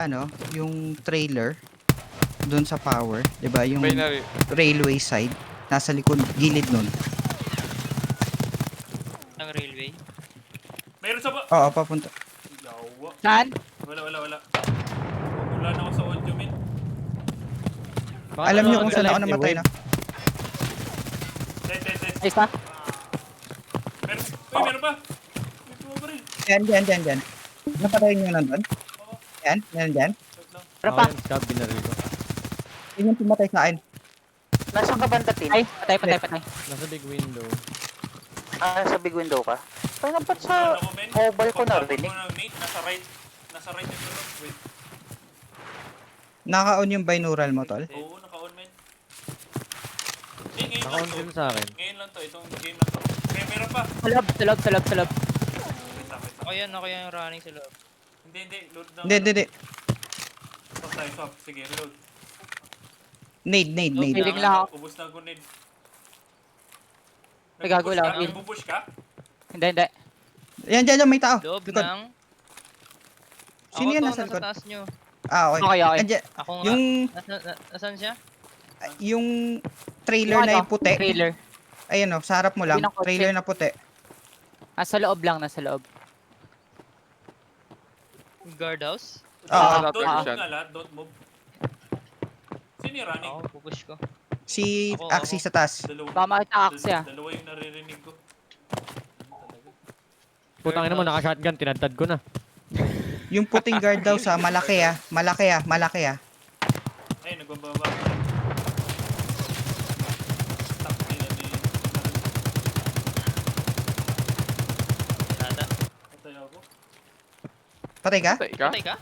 ano, yung trailer doon sa power, 'di ba? Yung Binary. railway side, nasa likod gilid nun. Ang railway. Meron sa ba? Oo, papunta. Yawa. Saan? Wala. Wala na ako sa audio, men. Alam niyo kung saan ako namatay na. Dead. Ayos na? Meron. Uy, meron pa. May pumabaril. Yan. Napatay niyo nandun? Yan. Wait lang. Meron pa. Scab, binaril ko. Yun yung pumatay sa akin. Nasaan ka banda, Tin? Ay, patay. Nasa big window. Ah, sa big window ka? Ay, ba't sa Ako, men. mobile ko Contact narinig? ko na, mate. Nasa right yung tulog. Wait. Naka-on yung binaural mo, tol. Oo, naka-on, men. Ngayon lang Naka-on to. din sa akin. Ngayon lang to. Itong game lang to. Okay, meron pa. Sa loob. Wait lang. Ako yan yung running sa loob. Hindi. Load na. Hindi. Swap tayo, swap. Sige, reload. Nade. Healing lang ako. Ubus na ako, need. May gago lang, heal. Nagpupush ka? Hindi. Yan, may tao. Loob Likod. ng... Sino yan Ako nasa to, likod? taas nyo. Ah, okay. Okay. Andyan, Ako nga. yung, Nasaan siya? yung trailer na yung puti. Trailer. Ayun o, sa harap mo lang. Yun ang kotse. Trailer na puti. Nasa loob lang, nasa loob. Guardhouse? Oo. Don't Ah. move nga lahat, don't move. Sino yung running? Ako, pupush ko. Si Ako. Axie sa taas. Dalawa. Baka makita Axie, ah. Dalawa yung naririnig ko. Putang ina mo, naka-shotgun. Tinadtad ko na. Yung puting guard daw sa malaki ah. Malaki ah. Ay, nagbababa. Stop nila ni... Nada. Patay ako. Patay ka? Patay ka? Patay ka?